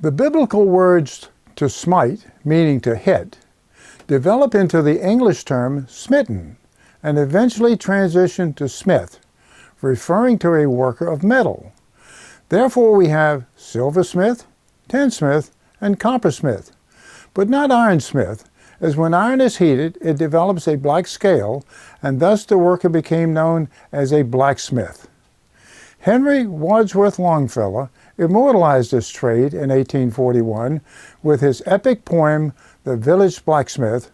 The biblical words to smite, meaning to hit, develop into the English term smitten and eventually transition to smith, referring to a worker of metal. Therefore we have silversmith, tinsmith, and coppersmith, but not ironsmith, as when iron is heated it develops a black scale, and thus the worker became known as a blacksmith. Henry Wadsworth Longfellow immortalized this trade in 1841 with his epic poem, The Village Blacksmith,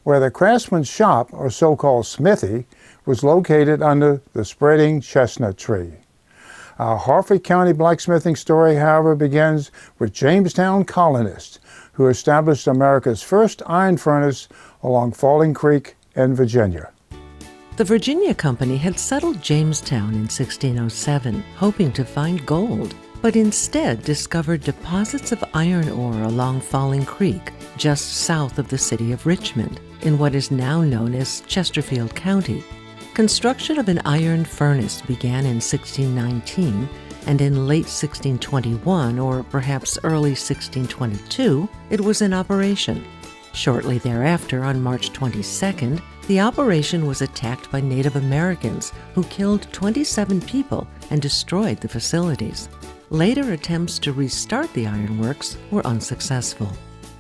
where the craftsman's shop, or so-called smithy, was located under the spreading chestnut tree. Our Harford County blacksmithing story, however, begins with Jamestown colonists who established America's first iron furnace along Falling Creek in Virginia. The Virginia Company had settled Jamestown in 1607, hoping to find gold, but instead discovered deposits of iron ore along Falling Creek, just south of the city of Richmond, in what is now known as Chesterfield County. Construction of an iron furnace began in 1619, and in late 1621, or perhaps early 1622, it was in operation. Shortly thereafter, on March 22nd, the operation was attacked by Native Americans who killed 27 people and destroyed the facilities. Later attempts to restart the ironworks were unsuccessful.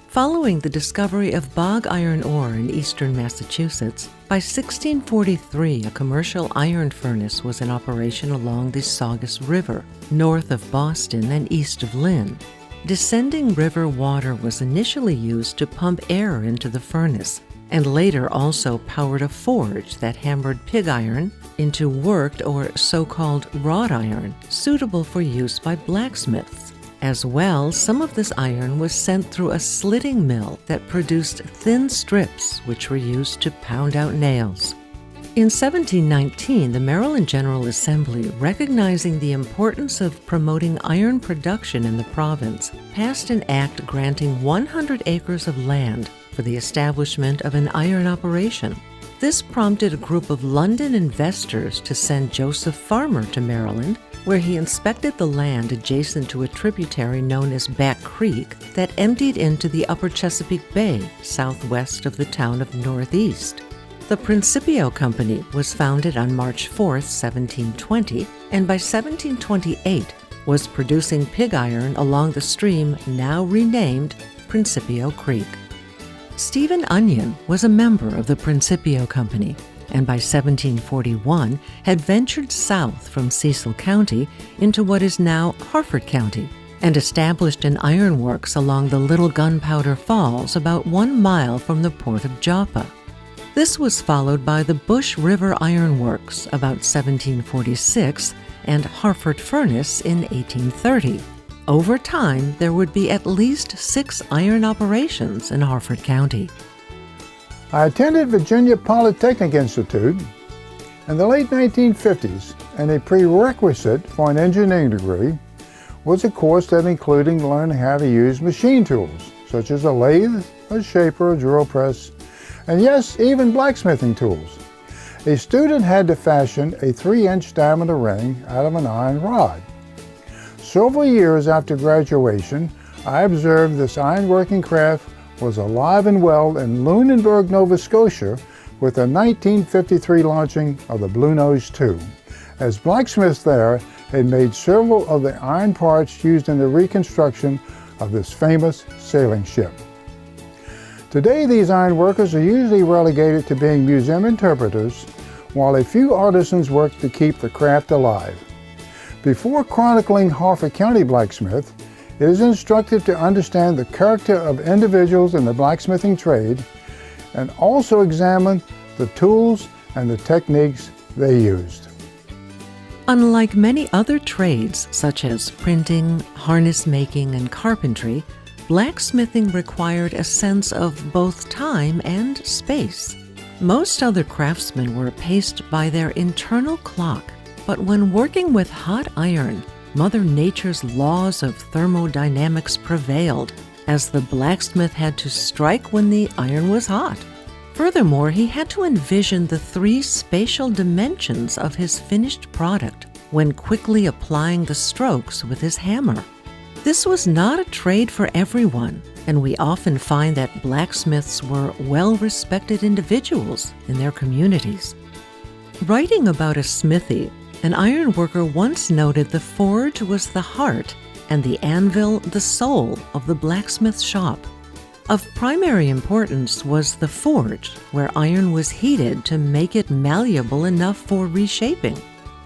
Following the discovery of bog iron ore in eastern Massachusetts, by 1643 a commercial iron furnace was in operation along the Saugus River, north of Boston and east of Lynn. Descending river water was initially used to pump air into the furnace, and later also powered a forge that hammered pig iron into worked or so-called wrought iron, suitable for use by blacksmiths. As well, some of this iron was sent through a slitting mill that produced thin strips which were used to pound out nails. In 1719, the Maryland General Assembly, recognizing the importance of promoting iron production in the province, passed an act granting 100 acres of land for the establishment of an iron operation. This prompted a group of London investors to send Joseph Farmer to Maryland, where he inspected the land adjacent to a tributary known as Back Creek that emptied into the upper Chesapeake Bay, southwest of the town of Northeast. The Principio Company was founded on March 4, 1720, and by 1728 was producing pig iron along the stream now renamed Principio Creek. Stephen Onion was a member of the Principio Company, and by 1741 had ventured south from Cecil County into what is now Harford County, and established an ironworks along the Little Gunpowder Falls about 1 mile from the port of Joppa. This was followed by the Bush River Iron Works about 1746 and Harford Furnace in 1830. Over time, there would be at least 6 iron operations in Harford County. I attended Virginia Polytechnic Institute in the late 1950s, and a prerequisite for an engineering degree was a course that included learning how to use machine tools, such as a lathe, a shaper, a drill press, and yes, even blacksmithing tools. A student had to fashion a 3-inch diameter ring out of an iron rod. Several years after graduation, I observed this ironworking craft was alive and well in Lunenburg, Nova Scotia, with the 1953 launching of the Bluenose II, as blacksmiths there had made several of the iron parts used in the reconstruction of this famous sailing ship. Today, these iron workers are usually relegated to being museum interpreters, while a few artisans work to keep the craft alive. Before chronicling Harford County blacksmith, it is instructive to understand the character of individuals in the blacksmithing trade and also examine the tools and the techniques they used. Unlike many other trades, such as printing, harness making, and carpentry, blacksmithing required a sense of both time and space. Most other craftsmen were paced by their internal clock, but when working with hot iron, Mother Nature's laws of thermodynamics prevailed, as the blacksmith had to strike when the iron was hot. Furthermore, he had to envision the 3 spatial dimensions of his finished product when quickly applying the strokes with his hammer. This was not a trade for everyone, and we often find that blacksmiths were well-respected individuals in their communities. Writing about a smithy, an ironworker once noted the forge was the heart and the anvil the soul of the blacksmith shop. Of primary importance was the forge, where iron was heated to make it malleable enough for reshaping.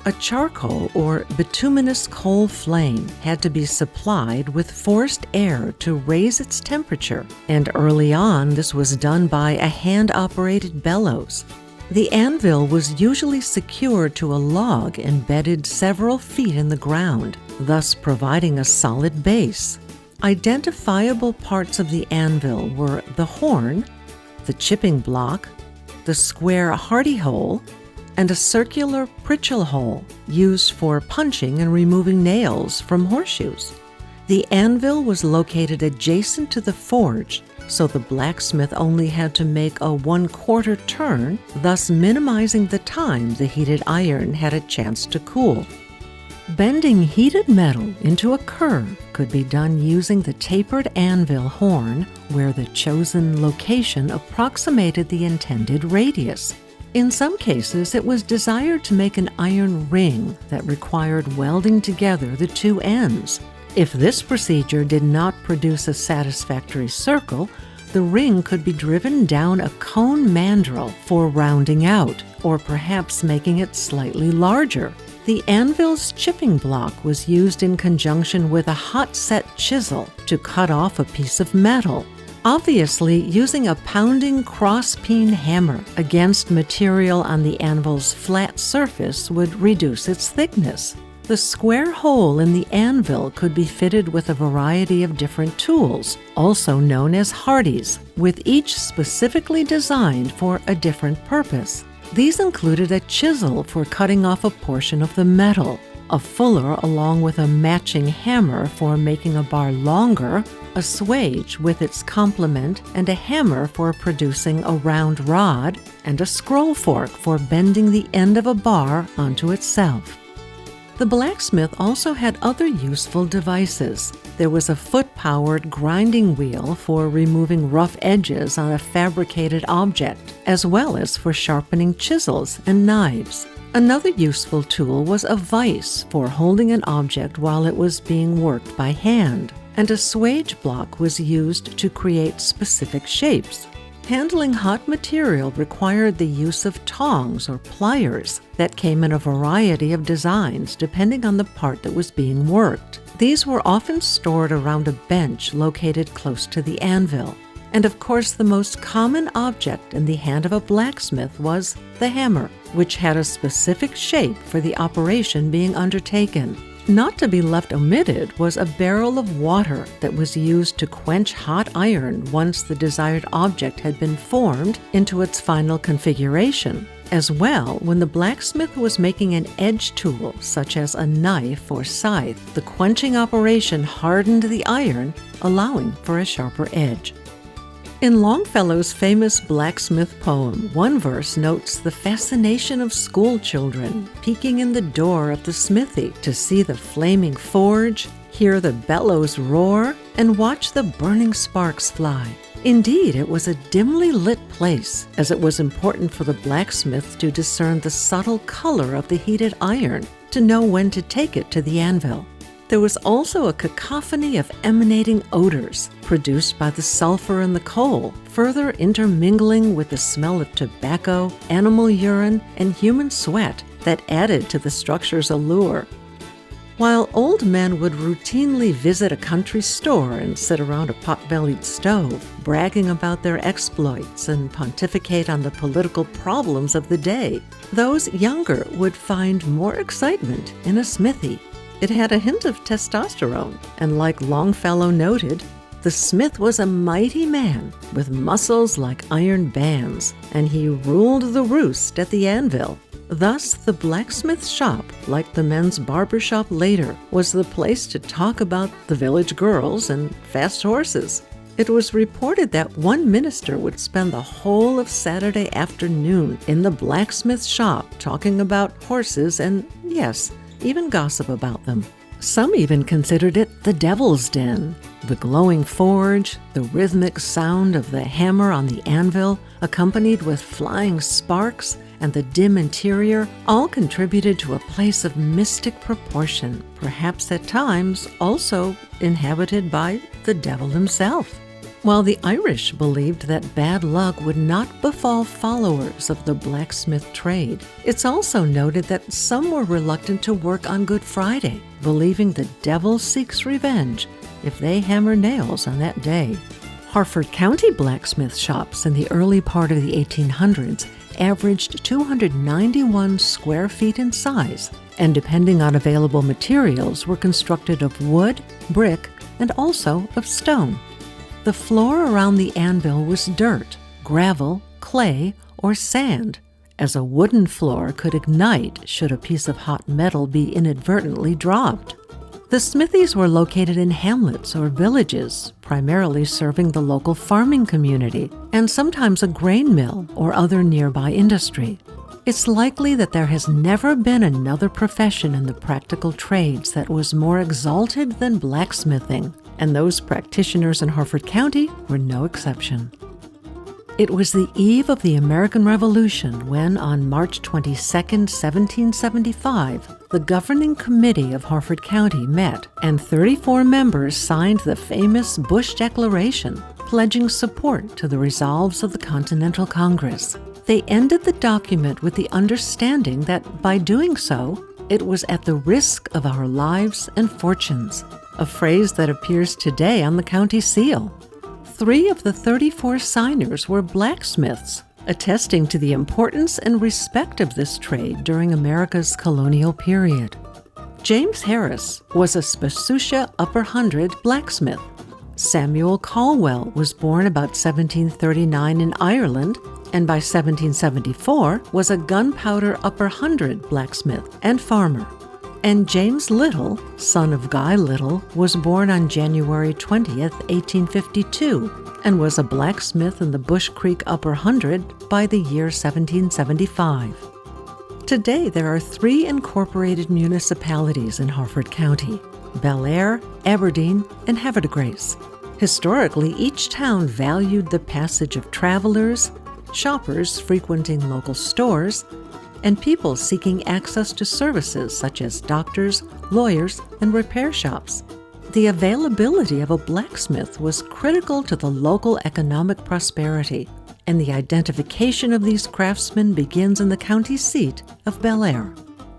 A charcoal or bituminous coal flame had to be supplied with forced air to raise its temperature, and early on this was done by a hand-operated bellows. The anvil was usually secured to a log embedded several feet in the ground, thus providing a solid base. Identifiable parts of the anvil were the horn, the chipping block, the square hardy hole, and a circular pritchel hole used for punching and removing nails from horseshoes. The anvil was located adjacent to the forge, so the blacksmith only had to make a 1/4 turn, thus minimizing the time the heated iron had a chance to cool. Bending heated metal into a curve could be done using the tapered anvil horn, where the chosen location approximated the intended radius. In some cases, it was desired to make an iron ring that required welding together the two ends. If this procedure did not produce a satisfactory circle, the ring could be driven down a cone mandrel for rounding out, or perhaps making it slightly larger. The anvil's chipping block was used in conjunction with a hot-set chisel to cut off a piece of metal. Obviously, using a pounding cross-peen hammer against material on the anvil's flat surface would reduce its thickness. The square hole in the anvil could be fitted with a variety of different tools, also known as hardies, with each specifically designed for a different purpose. These included a chisel for cutting off a portion of the metal, a fuller along with a matching hammer for making a bar longer, a swage with its complement and a hammer for producing a round rod, and a scroll fork for bending the end of a bar onto itself. The blacksmith also had other useful devices. There was a foot-powered grinding wheel for removing rough edges on a fabricated object, as well as for sharpening chisels and knives. Another useful tool was a vise for holding an object while it was being worked by hand, and a swage block was used to create specific shapes. Handling hot material required the use of tongs or pliers that came in a variety of designs depending on the part that was being worked. These were often stored around a bench located close to the anvil. And of course, the most common object in the hand of a blacksmith was the hammer, which had a specific shape for the operation being undertaken. Not to be left omitted was a barrel of water that was used to quench hot iron once the desired object had been formed into its final configuration. As well, when the blacksmith was making an edge tool, such as a knife or scythe, the quenching operation hardened the iron, allowing for a sharper edge. In Longfellow's famous blacksmith poem, one verse notes the fascination of school children peeking in the door of the smithy to see the flaming forge, hear the bellows roar, and watch the burning sparks fly. Indeed, it was a dimly lit place, as it was important for the blacksmith to discern the subtle color of the heated iron to know when to take it to the anvil. There was also a cacophony of emanating odors produced by the sulfur in the coal, further intermingling with the smell of tobacco, animal urine, and human sweat that added to the structure's allure. While old men would routinely visit a country store and sit around a pot-bellied stove, bragging about their exploits and pontificate on the political problems of the day, those younger would find more excitement in a smithy. It had a hint of testosterone, and like Longfellow noted, the smith was a mighty man with muscles like iron bands, and he ruled the roost at the anvil. Thus, the blacksmith shop, like the men's barber shop later, was the place to talk about the village girls and fast horses. It was reported that one minister would spend the whole of Saturday afternoon in the blacksmith shop talking about horses and, yes, even gossip about them. Some even considered it the devil's den. The glowing forge, the rhythmic sound of the hammer on the anvil, accompanied with flying sparks, and the dim interior all contributed to a place of mystic proportion, perhaps at times also inhabited by the devil himself. While the Irish believed that bad luck would not befall followers of the blacksmith trade, it's also noted that some were reluctant to work on Good Friday, believing the devil seeks revenge if they hammer nails on that day. Harford County blacksmith shops in the early part of the 1800s averaged 291 square feet in size, and depending on available materials, were constructed of wood, brick, and also of stone. The floor around the anvil was dirt, gravel, clay, or sand, as a wooden floor could ignite should a piece of hot metal be inadvertently dropped. The smithies were located in hamlets or villages, primarily serving the local farming community, and sometimes a grain mill or other nearby industry. It's likely that there has never been another profession in the practical trades that was more exalted than blacksmithing, and those practitioners in Harford County were no exception. It was the eve of the American Revolution when, on March 22, 1775, the governing committee of Harford County met, and 34 members signed the famous Bush Declaration, pledging support to the resolves of the Continental Congress. They ended the document with the understanding that, by doing so, it was at the risk of our lives and fortunes, a phrase that appears today on the county seal. 3 of the 34 signers were blacksmiths, attesting to the importance and respect of this trade during America's colonial period. James Harris was a Sposoucha Upper Hundred blacksmith. Samuel Caldwell was born about 1739 in Ireland, and by 1774 was a Gunpowder Upper Hundred blacksmith and farmer. And James Little, son of Guy Little, was born on January 20th, 1852, and was a blacksmith in the Bush Creek Upper Hundred by the year 1775. Today, there are 3 incorporated municipalities in Harford County: Bel Air, Aberdeen, and Havre de Grace. Historically, each town valued the passage of travelers, shoppers frequenting local stores, and people seeking access to services such as doctors, lawyers, and repair shops. The availability of a blacksmith was critical to the local economic prosperity, and the identification of these craftsmen begins in the county seat of Bel Air.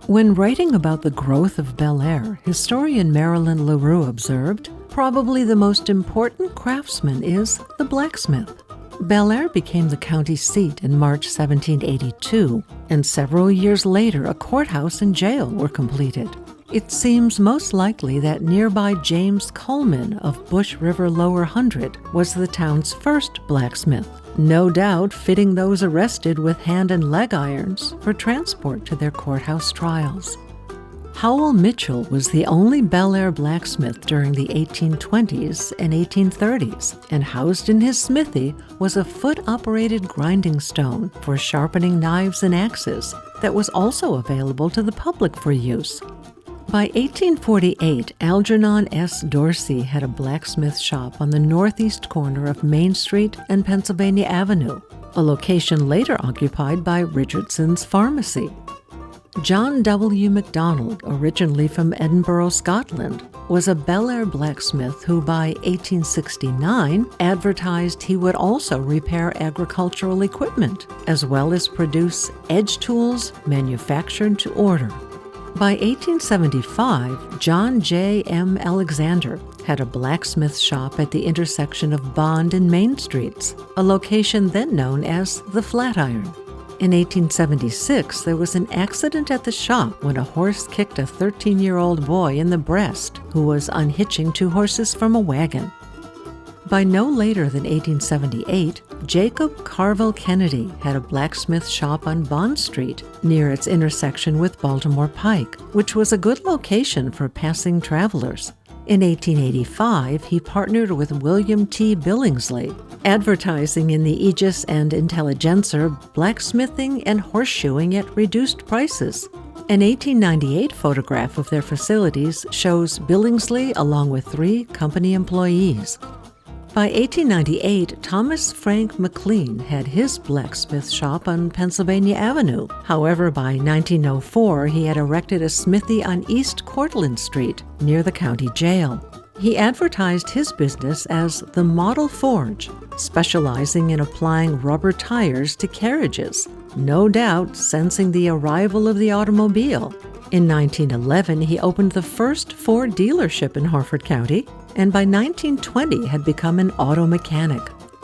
When writing about the growth of Bel Air, historian Marilyn LaRue observed, "Probably the most important craftsman is the blacksmith." Bel Air became the county seat in March 1782, and several years later a courthouse and jail were completed. It seems most likely that nearby James Coleman of Bush River Lower Hundred was the town's first blacksmith, no doubt fitting those arrested with hand and leg irons for transport to their courthouse trials. Howell Mitchell was the only Bel Air blacksmith during the 1820s and 1830s, and housed in his smithy was a foot-operated grinding stone for sharpening knives and axes that was also available to the public for use. By 1848, Algernon S. Dorsey had a blacksmith shop on the northeast corner of Main Street and Pennsylvania Avenue, a location later occupied by Richardson's Pharmacy. John W. MacDonald, originally from Edinburgh, Scotland, was a Bel Air blacksmith who by 1869 advertised he would also repair agricultural equipment, as well as produce edge tools manufactured to order. By 1875, John J. M. Alexander had a blacksmith shop at the intersection of Bond and Main Streets, a location then known as the Flatiron. In 1876, there was an accident at the shop when a horse kicked a 13-year-old boy in the breast who was unhitching 2 horses from a wagon. By no later than 1878, Jacob Carville Kennedy had a blacksmith shop on Bond Street near its intersection with Baltimore Pike, which was a good location for passing travelers. In 1885, he partnered with William T. Billingsley, advertising in the Aegis and Intelligencer blacksmithing and horseshoeing at reduced prices. An 1898 photograph of their facilities shows Billingsley along with 3 company employees. By 1898, Thomas Frank McLean had his blacksmith shop on Pennsylvania Avenue. However, by 1904, he had erected a smithy on East Cortlandt Street, near the county jail. He advertised his business as the Model Forge, specializing in applying rubber tires to carriages, no doubt sensing the arrival of the automobile. In 1911, he opened the first Ford dealership in Harford County, and by 1920 had become an auto mechanic.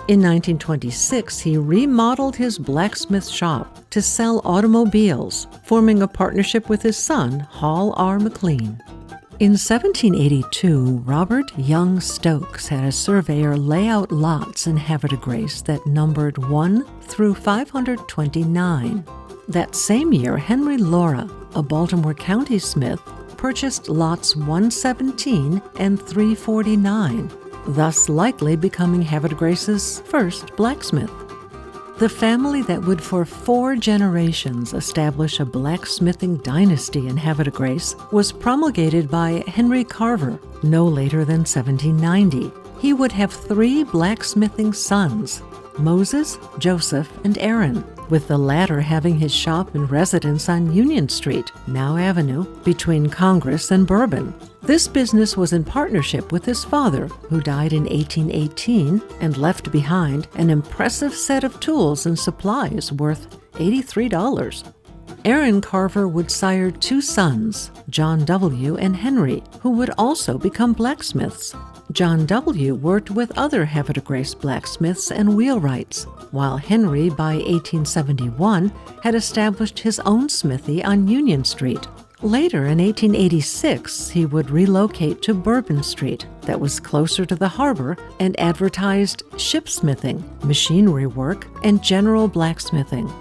In 1926, he remodeled his blacksmith shop to sell automobiles, forming a partnership with his son, Hall R. McLean. In 1782, Robert Young Stokes had a surveyor lay out lots in Havre de Grace that numbered 1 through 529. That same year, Henry Laura, a Baltimore County smith, purchased lots 117 and 349, thus likely becoming Havre de Grace's first blacksmith. The family that would for 4 generations establish a blacksmithing dynasty in Havre de Grace was promulgated by Henry Carver no later than 1790. He would have 3 blacksmithing sons, Moses, Joseph, and Aaron, with the latter having his shop and residence on Union Street, now Avenue, between Congress and Bourbon. This business was in partnership with his father, who died in 1818 and left behind an impressive set of tools and supplies worth $83. Aaron Carver would sire 2 sons, John W. and Henry, who would also become blacksmiths. John W. worked with other Havre de Grace blacksmiths and wheelwrights, while Henry, by 1871, had established his own smithy on Union Street. Later, in 1886, he would relocate to Bourbon Street, that was closer to the harbor, and advertised shipsmithing, machinery work, and general blacksmithing.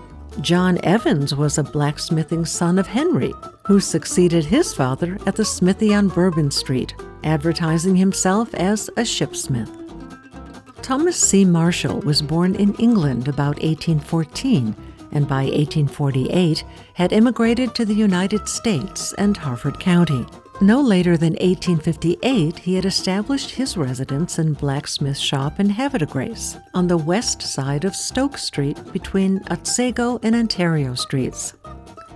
John Evans was a blacksmithing son of Henry, who succeeded his father at the smithy on Bourbon Street, advertising himself as a shipsmith. Thomas C. Marshall was born in England about 1814, and by 1848 had immigrated to the United States and Harford County. No later than 1858, he had established his residence and blacksmith shop in Havre de Grace, on the west side of Stoke Street between Otsego and Ontario Streets.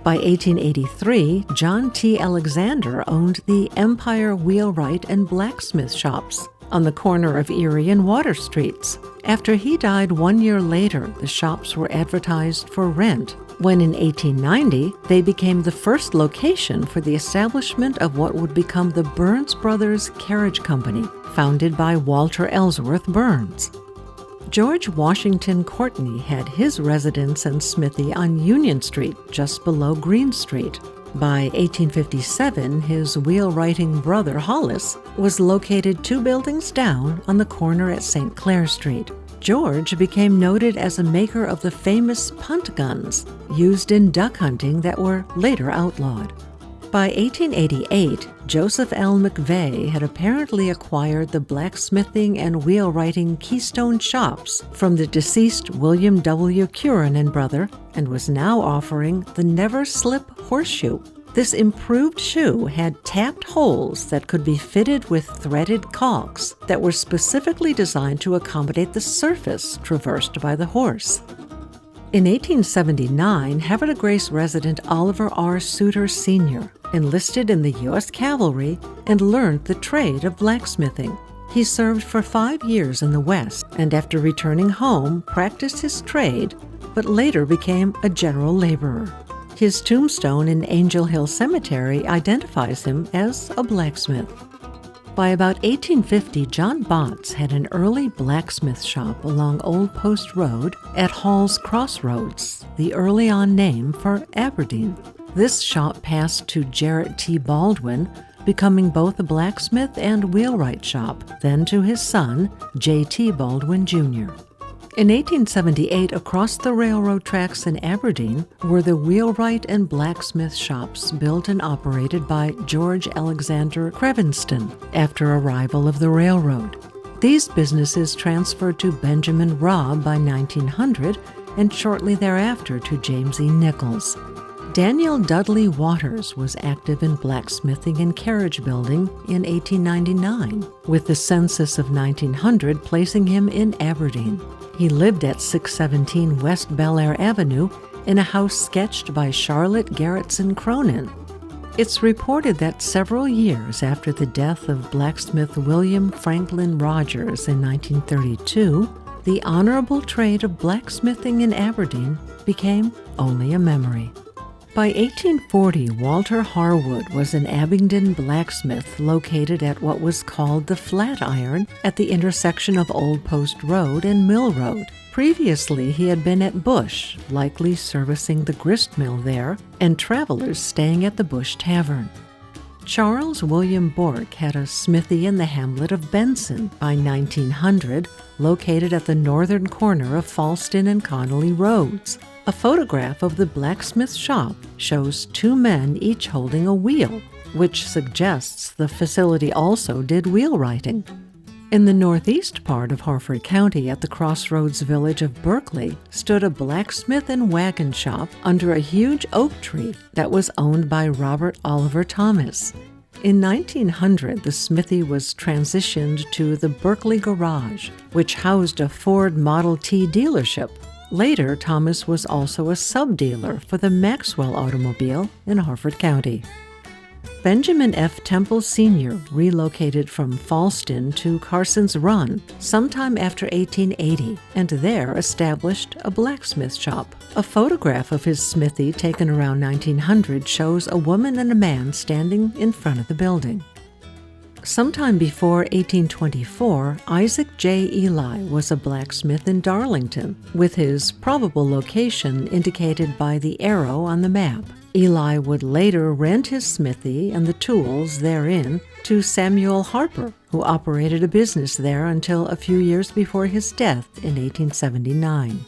By 1883, John T. Alexander owned the Empire Wheelwright and Blacksmith shops on the corner of Erie and Water Streets. After he died 1 year later, the shops were advertised for rent, when in 1890 they became the first location for the establishment of what would become the Burns Brothers Carriage Company, founded by Walter Ellsworth Burns. George Washington Courtney had his residence and smithy on Union Street, just below Green Street. By 1857, his wheelwrighting brother Hollis was located 2 buildings down on the corner at St. Clair Street. George became noted as a maker of the famous punt guns used in duck hunting that were later outlawed. By 1888, Joseph L. McVeigh had apparently acquired the blacksmithing and wheelwrighting Keystone shops from the deceased William W. Curran and Brother, and was now offering the Never Slip horseshoe. This improved shoe had tapped holes that could be fitted with threaded caulks that were specifically designed to accommodate the surface traversed by the horse. In 1879, Havre de Grace resident Oliver R. Suter Sr. enlisted in the U.S. Cavalry and learned the trade of blacksmithing. He served for 5 years in the West, and after returning home, practiced his trade, but later became a general laborer. His tombstone in Angel Hill Cemetery identifies him as a blacksmith. By about 1850, John Botts had an early blacksmith shop along Old Post Road at Hall's Crossroads, the early on name for Aberdeen. This shop passed to Jarrett T. Baldwin, becoming both a blacksmith and wheelwright shop, then to his son, J.T. Baldwin, Jr. In 1878, across the railroad tracks in Aberdeen were the wheelwright and blacksmith shops built and operated by George Alexander Crevenston after arrival of the railroad. These businesses transferred to Benjamin Robb by 1900 and shortly thereafter to James E. Nichols. Daniel Dudley Waters was active in blacksmithing and carriage building in 1899, with the census of 1900 placing him in Aberdeen. He lived at 617 West Bel Air Avenue in a house sketched by Charlotte Gerritsen Cronin. It's reported that several years after the death of blacksmith William Franklin Rogers in 1932, the honorable trade of blacksmithing in Aberdeen became only a memory. By 1840, Walter Harwood was an Abingdon blacksmith located at what was called the Flatiron at the intersection of Old Post Road and Mill Road. Previously, he had been at Bush, likely servicing the grist mill there, and travelers staying at the Bush Tavern. Charles William Bourke had a smithy in the hamlet of Benson by 1900, located at the northern corner of Falston and Connolly Roads. A photograph of the blacksmith shop shows two men each holding a wheel, which suggests the facility also did wheelwrighting. In the northeast part of Harford County at the crossroads village of Berkeley stood a blacksmith and wagon shop under a huge oak tree that was owned by Robert Oliver Thomas. In 1900, the smithy was transitioned to the Berkeley Garage, which housed a Ford Model T dealership. Later, Thomas was also a sub-dealer for the Maxwell automobile in Harford County. Benjamin F. Temple Sr. relocated from Falston to Carson's Run sometime after 1880 and there established a blacksmith shop. A photograph of his smithy taken around 1900 shows a woman and a man standing in front of the building. Sometime before 1824, Isaac J. Eli was a blacksmith in Darlington, with his probable location indicated by the arrow on the map. Eli would later rent his smithy and the tools therein to Samuel Harper, who operated a business there until a few years before his death in 1879.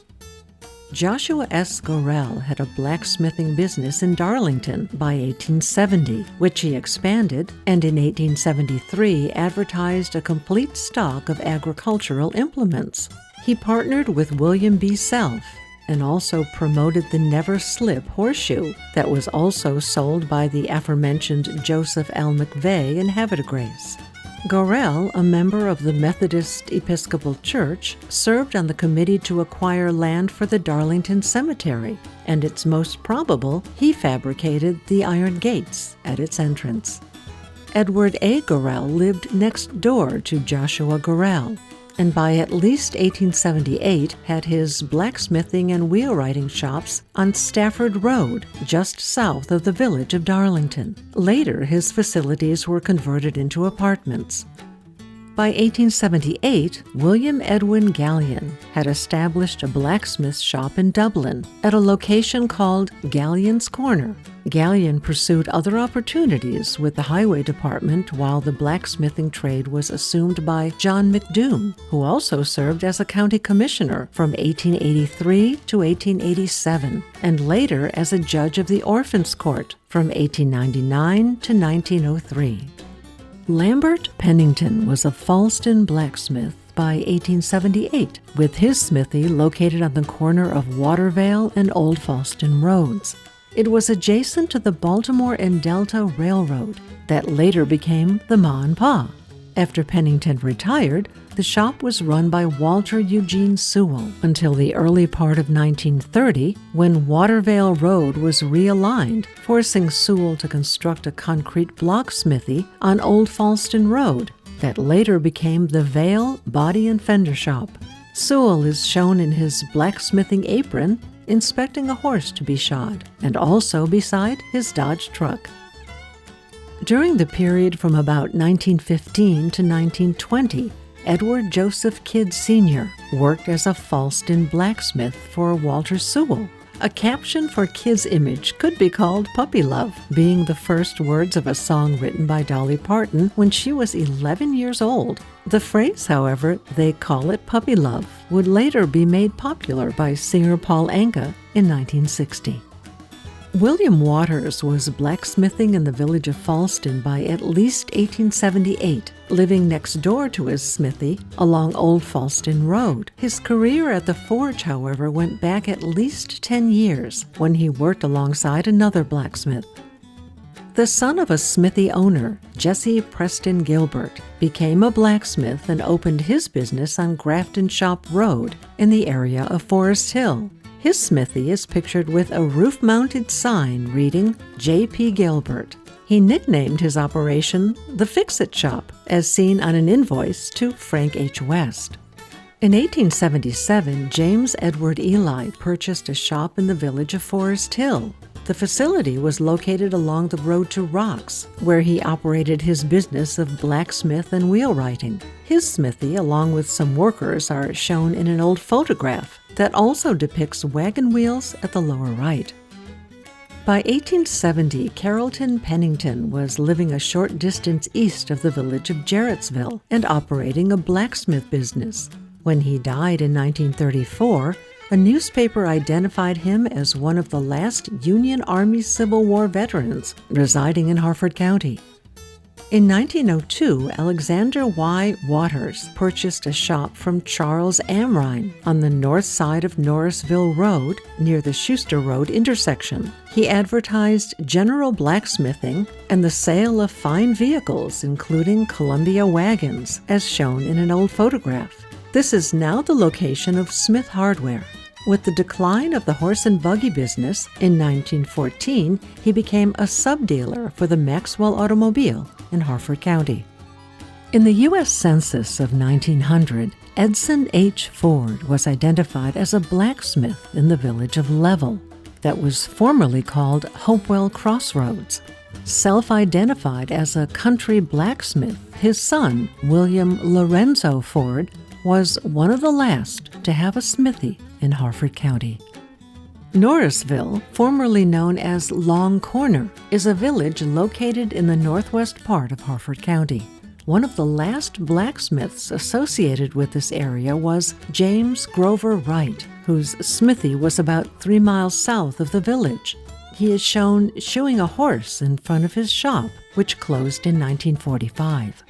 Joshua S. Gorell had a blacksmithing business in Darlington by 1870, which he expanded, and in 1873 advertised a complete stock of agricultural implements. He partnered with William B. Self and also promoted the Never Slip horseshoe that was also sold by the aforementioned Joseph L. McVeigh in Havertide. Gorell, a member of the Methodist Episcopal Church, served on the committee to acquire land for the Darlington Cemetery, and it's most probable he fabricated the iron gates at its entrance. Edward A. Gorell lived next door to Joshua Gorell, and by at least 1878 had his blacksmithing and wheelwrighting shops on Stafford Road, just south of the village of Darlington. Later, his facilities were converted into apartments. By 1878, William Edwin Gallion had established a blacksmith shop in Dublin at a location called Gallion's Corner. Gallion pursued other opportunities with the highway department while the blacksmithing trade was assumed by John McDoom, who also served as a county commissioner from 1883 to 1887, and later as a judge of the Orphans' Court from 1899 to 1903. Lambert Pennington was a Falston blacksmith by 1878, with his smithy located on the corner of Watervale and Old Falston Roads. It was adjacent to the Baltimore and Delta Railroad that later became the Ma and Pa. After Pennington retired, the shop was run by Walter Eugene Sewell until the early part of 1930, when Watervale Road was realigned, forcing Sewell to construct a concrete block smithy on Old Falston Road that later became the Vale Body and Fender Shop. Sewell is shown in his blacksmithing apron inspecting a horse to be shod, and also beside his Dodge truck. During the period from about 1915 to 1920, Edward Joseph Kidd Sr. worked as a Falston blacksmith for Walter Sewell. A caption for Kidd's image could be called Puppy Love, being the first words of a song written by Dolly Parton when she was 11 years old. The phrase, however, "They call it puppy love," would later be made popular by singer Paul Anka in 1960. William Waters was blacksmithing in the village of Falston by at least 1878, living next door to his smithy along Old Falston Road. His career at the forge, however, went back at least 10 years when he worked alongside another blacksmith. The son of a smithy owner, Jesse Preston Gilbert, became a blacksmith and opened his business on Grafton Shop Road in the area of Forest Hill. His smithy is pictured with a roof-mounted sign reading J.P. Gilbert. He nicknamed his operation the Fix-It Shop, as seen on an invoice to Frank H. West. In 1877, James Edward Ely purchased a shop in the village of Forest Hill. The facility was located along the road to Rocks, where he operated his business of blacksmith and wheelwrighting. His smithy, along with some workers, are shown in an old photograph that also depicts wagon wheels at the lower right. By 1870, Carrollton Pennington was living a short distance east of the village of Jarrettsville and operating a blacksmith business. When he died in 1934, a newspaper identified him as one of the last Union Army Civil War veterans residing in Harford County. In 1902, Alexander Y. Waters purchased a shop from Charles Amrine on the north side of Norrisville Road near the Schuster Road intersection. He advertised general blacksmithing and the sale of fine vehicles, including Columbia wagons, as shown in an old photograph. This is now the location of Smith Hardware. With the decline of the horse and buggy business, in 1914, he became a sub-dealer for the Maxwell Automobile in Harford County. In the U.S. Census of 1900, Edson H. Ford was identified as a blacksmith in the village of Level, that was formerly called Hopewell Crossroads. Self-identified as a country blacksmith, his son, William Lorenzo Ford, was one of the last to have a smithy in Harford County. Norrisville, formerly known as Long Corner, is a village located in the northwest part of Harford County. One of the last blacksmiths associated with this area was James Grover Wright, whose smithy was about 3 miles south of the village. He is shown shoeing a horse in front of his shop, which closed in 1945.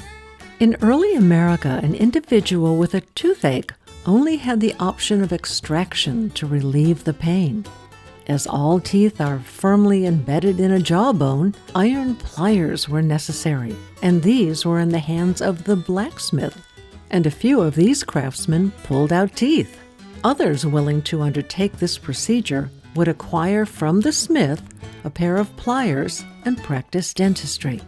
In early America, an individual with a toothache only had the option of extraction to relieve the pain. As all teeth are firmly embedded in a jawbone, iron pliers were necessary, and these were in the hands of the blacksmith, and a few of these craftsmen pulled out teeth. Others willing to undertake this procedure would acquire from the smith a pair of pliers and practice dentistry.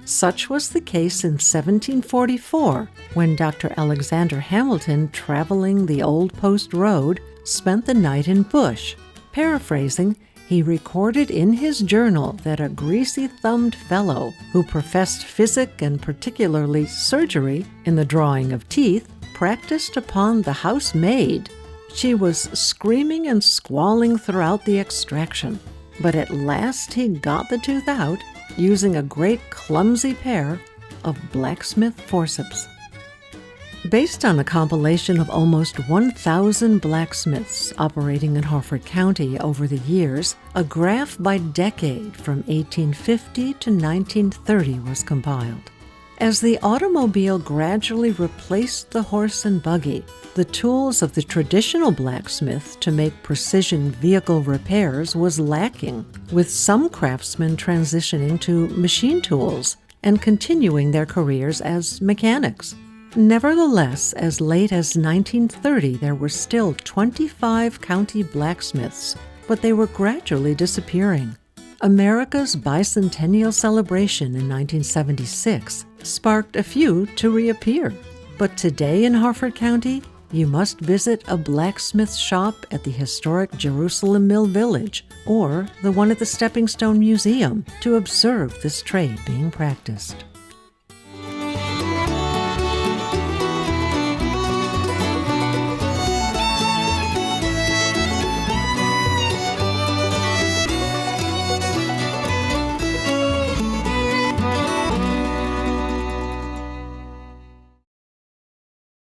Such was the case in 1744, when Dr. Alexander Hamilton, traveling the Old Post Road, spent the night in Bush. Paraphrasing, he recorded in his journal that a greasy-thumbed fellow who professed physic and particularly surgery in the drawing of teeth practiced upon the housemaid. She was screaming and squalling throughout the extraction, but at last he got the tooth out using a great clumsy pair of blacksmith forceps. Based on a compilation of almost 1,000 blacksmiths operating in Harford County over the years, a graph by decade from 1850 to 1930 was compiled. As the automobile gradually replaced the horse and buggy, the tools of the traditional blacksmith to make precision vehicle repairs was lacking, with some craftsmen transitioning to machine tools and continuing their careers as mechanics. Nevertheless, as late as 1930, there were still 25 county blacksmiths, but they were gradually disappearing. America's bicentennial celebration in 1976 sparked a few to reappear. But today in Harford County, you must visit a blacksmith shop at the historic Jerusalem Mill Village or the one at the Stepping Stone Museum to observe this trade being practiced.